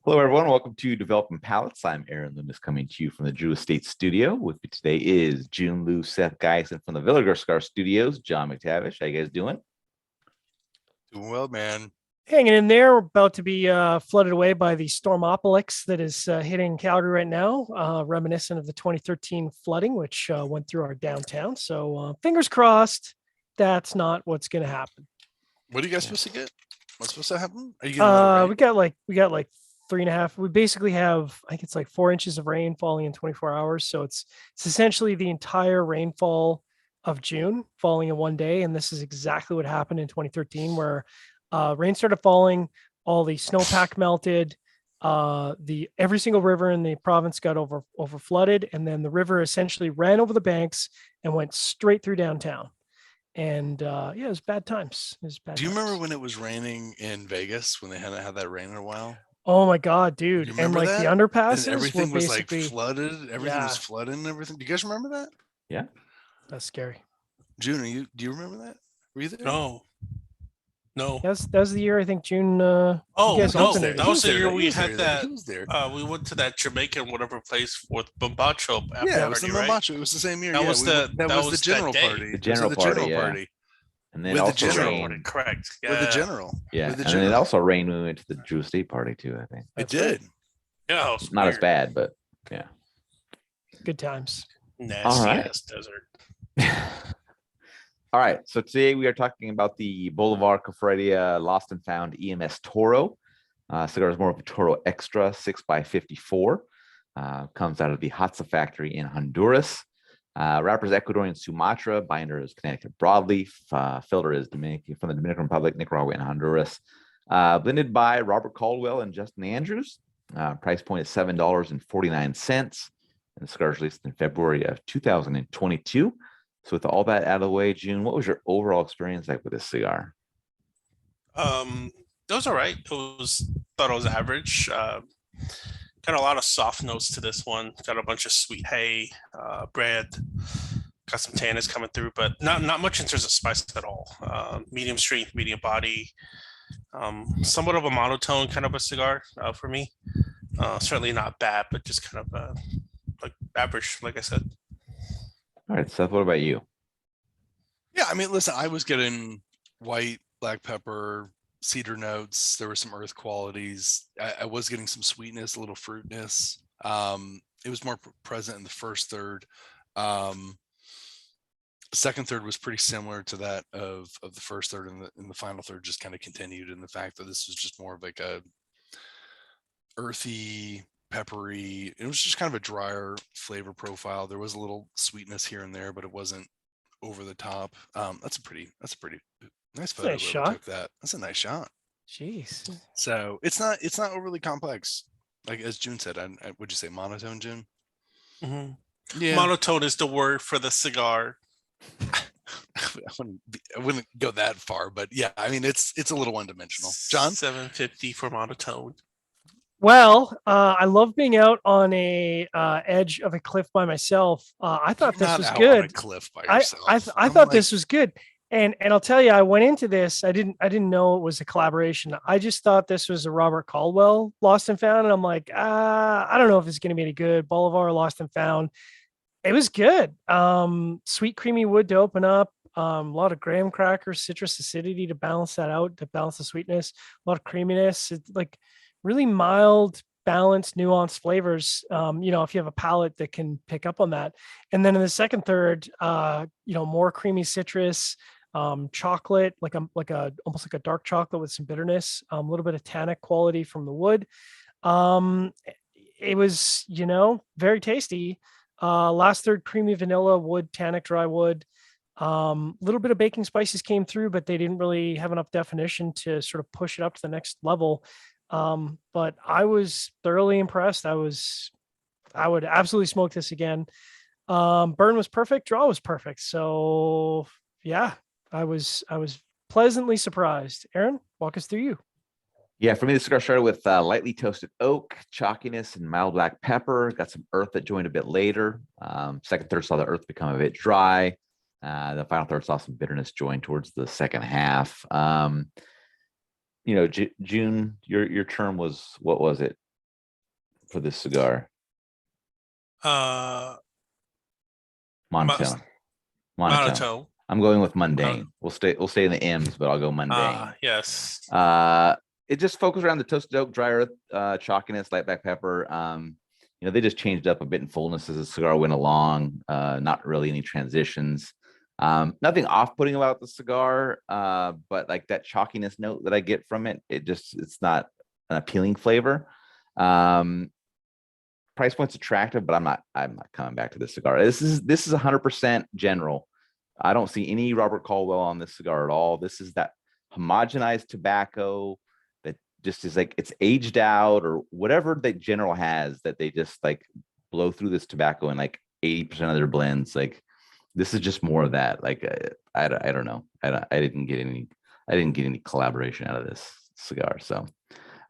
Hello, everyone. Welcome to Developing Palates. I'm Aaron Loomis coming to you from the Drew Estate Studio. With me today is Jiunn, Lou, Seth, Geisen from the Cigar Studios. John McTavish. How you guys doing? Doing well, man. Hanging in there. We're about to be flooded away by the stormopolis that is hitting Calgary right now, reminiscent of the 2013 flooding, which went through our downtown. So fingers crossed that's not what's going to happen. What are you guys supposed to get? What's supposed to happen? Are you getting another rain? we got like 3.5. We basically have, I think it's like 4 inches of rain falling in 24 hours. So it's essentially the entire rainfall of June falling in one day. And this is exactly what happened in 2013, where rain started falling, all the snowpack melted, every single river in the province got over flooded, and then the river essentially ran over the banks and went straight through downtown. And it was bad times. Do you remember when it was raining in Vegas when they hadn't had that rain in a while? Oh my God, dude. And like that? the underpasses and everything were was like basically flooded. Everything was flooded and everything. Do you guys remember that? Yeah. That's scary. Jiunn, do you remember that? Were you there? No. That was the year I think June. No, that was the year we had that. He was there. We went to that Jamaican whatever place with Bombacho. Yeah, it was the Bombacho. It was the same year. That was the general that party. The general party. And then with also the general rain. party, correct? Yeah. With the general. Yeah, with the and general. then it also rained when we went to the Drew Estate party too. I think It did. Yeah, it was not as weird. bad, but yeah. Good times. Nasty right. ass desert. All right, so today we are talking about the Bolivar Cofradia Lost and Found EMS Toro. Cigar is more of a Toro Extra 6x54. Comes out of the Hatsa factory in Honduras. Wrapper is Ecuadorian Sumatra. Binder is Connecticut broadleaf. Filter is from the Dominican Republic, Nicaragua, and Honduras. Blended by Robert Caldwell and Justin Andrews. Price point is $7.49. And the cigar is released in February of 2022. So with all that out of the way, Jiunn, what was your overall experience like with this cigar? It was all right. Thought it was average. Got a lot of soft notes to this one. Got a bunch of sweet hay, bread. Got some tannins coming through, but not much in terms of spice at all. Medium strength, medium body. Somewhat of a monotone kind of a cigar for me. Certainly not bad, but just kind of like average, like I said. All right, Seth, what about you? Yeah, I mean, listen, I was getting white, black pepper, cedar notes. There were some earth qualities. I was getting some sweetness, a little fruitness. It was more present in the first third. Second third was pretty similar to that of the first third, and the final third just kind of continued in the fact that this was just more of like a earthy, peppery. It was just kind of a drier flavor profile. There was a little sweetness here and there, but it wasn't over the top. That's a pretty nice photo. Nice shot. Took that. That's a nice shot. Jeez. So it's not overly complex. Like as Jiunn said, would you say monotone, Jiunn? Mm-hmm. Yeah. Monotone is the word for the cigar. I wouldn't go that far, but yeah, I mean it's a little one-dimensional. John? $7.50 for monotone. Well, I love being out on a edge of a cliff by myself. I thought this was good. On a cliff by yourself. I thought this was good, and I'll tell you, I went into this. I didn't know it was a collaboration. I just thought this was a Robert Caldwell Lost and Found, and I'm like, I don't know if it's going to be any good. Bolivar Lost and Found. It was good. Sweet, creamy wood to open up. A lot of graham crackers, citrus acidity to balance that out, to balance the sweetness. A lot of creaminess. It's like really mild, balanced, nuanced flavors. If you have a palate that can pick up on that. And then in the second third, more creamy citrus, chocolate, like almost like a dark chocolate with some bitterness, a little bit of tannic quality from the wood. It was, very tasty. Last third, creamy vanilla wood, tannic dry wood. Little bit of baking spices came through, but they didn't really have enough definition to sort of push it up to the next level. But I was thoroughly impressed. I would absolutely smoke this again. Burn was perfect, draw was perfect. So yeah, I was pleasantly surprised. Aaron, walk us through you. Yeah, for me, the cigar started with lightly toasted oak, chalkiness, and mild black pepper. Got some earth that joined a bit later. Second third saw the earth become a bit dry. The final third saw some bitterness join towards the second half. Jiunn, your term was, what was it? for this cigar? Monotone. Monotone. I'm going with mundane. We'll stay in the M's, but I'll go mundane. Yes. It just focused around the toasted oak, dry earth, chalkiness, light black pepper. They just changed up a bit in fullness as the cigar went along. Not really any transitions. Nothing off-putting about the cigar, but like that chalkiness note that I get from it, it's not an appealing flavor. Price point's attractive, but I'm not coming back to this cigar. This is 100% general. I don't see any Robert Caldwell on this cigar at all. This is that homogenized tobacco that just is like it's aged out or whatever that General has that they just like blow through this tobacco in like 80% of their blends. Like this is just more of that. Like I don't know. I didn't get any collaboration out of this cigar. So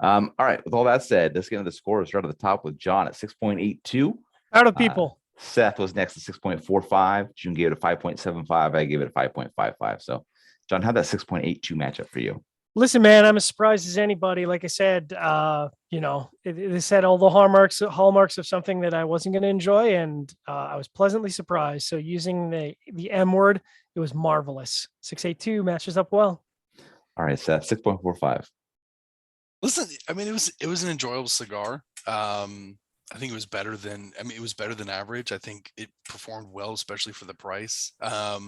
all right. With all that said, let's get into the score. We'll start at the top with John at 6.82. Out of people. Seth was next at 6.45. Jiunn gave it a 5.75. I gave it a 5.55. So, John, how'd that 6.82 matchup for you? Listen, man, I'm as surprised as anybody. Like I said, it said all the hallmarks of something that I wasn't going to enjoy, and I was pleasantly surprised. So, using the M word, it was marvelous. 6.82 matches up well. All right, Seth, 6.45. Listen, I mean, it was an enjoyable cigar. I think it was better than average. I think it performed well, especially for the price. I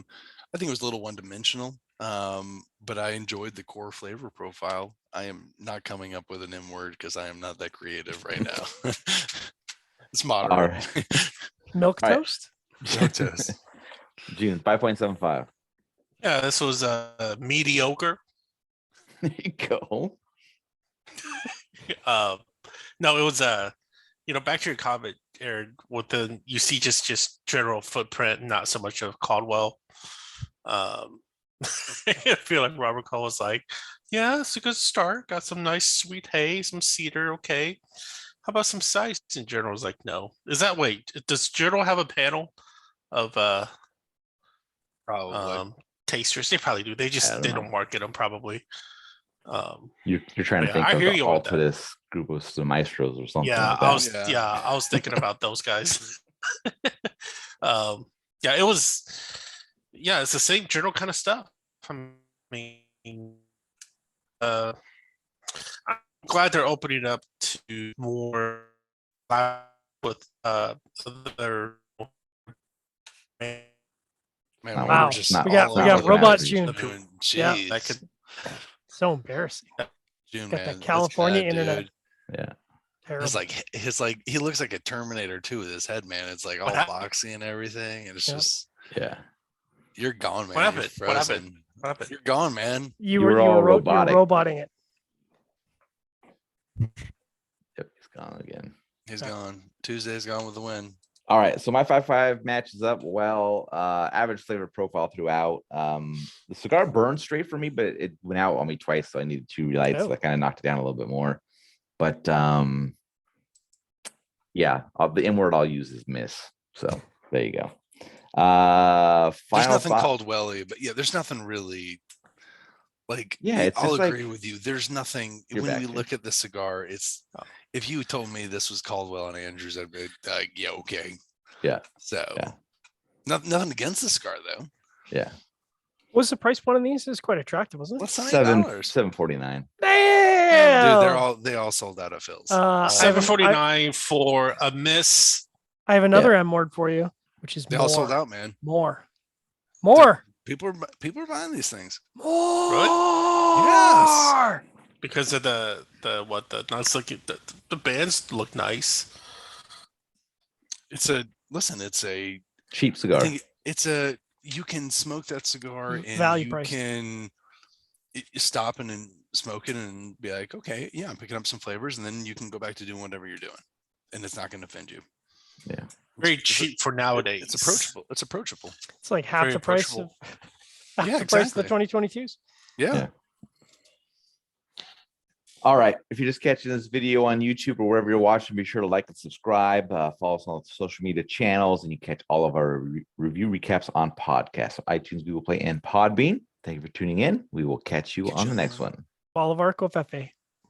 think it was a little one-dimensional, but I enjoyed the core flavor profile. I am not coming up with an M word because I am not that creative right now. It's moderate. All right. Milk All right. toast? Milk toast. Jiunn, 5.75. Yeah, this was mediocre. There you go. No, it was back to your comment, Aaron, you see just general footprint, not so much of Caldwell. I feel like Robert Caldwell was like, yeah, it's a good start. Got some nice sweet hay, some cedar. Okay. How about some size? And General was like, no. Does General have a panel of Probably. tasters? They probably do. They don't market them probably. You're trying to think I of hear the you on that. Altus group of some maestros or something. Yeah, like that. I was thinking about those guys. It was. Yeah, it's the same general kind of stuff. I mean, I'm glad they're opening up to more with other. Man, Wow. We got robots, Jiunn. Yeah, that could. So embarrassing. Jiunn, Got man, the California bad, internet. dude. Yeah. Terrible. He looks like a Terminator too with his head, man. It's like all boxy and everything, and it's just you're gone, man. What happened? What happened? You're gone, man. You were were all robotic. You were roboting it. Yep, he's gone again. He's gone. Tuesday's gone with the win. All right, so my 5.5 matches up well. Average flavor profile throughout. The cigar burned straight for me, but it went out on me twice, so I needed 2 lights. So that kind of knocked it down a little bit more. But the M word I'll use is miss. So there you go. There's nothing Caldwell-y, but there's nothing really like. I'll agree with you. There's nothing when we look at the cigar. It's if you told me this was Caldwell and Andrews, I'd be like, yeah, okay. Yeah. So nothing against the cigar though. Yeah. What's the price point on these? It's quite attractive, wasn't it? What's $7.49. Damn. Dude, they all sold out of Phil's. $7.49 for a miss. I have another M word for you, which is they all sold out, man. More. People are buying these things. More. Really? Yes. Because of the nice looking the bands look nice. It's a cheap cigar. I think you can smoke that cigar and value price. Can stop and smoke it and be like, okay, yeah, I'm picking up some flavors, and then you can go back to doing whatever you're doing, and it's not going to offend you. Yeah, very cheap for nowadays. It's approachable. It's like half the price of the 2022s. Yeah. All right. If you're just catching this video on YouTube or wherever you're watching, be sure to like and subscribe. Follow us on social media channels, and you catch all of our review recaps on podcasts. So iTunes, Google Play, and Podbean. Thank you for tuning in. We will catch you on the next one. Bolivar Cofradia.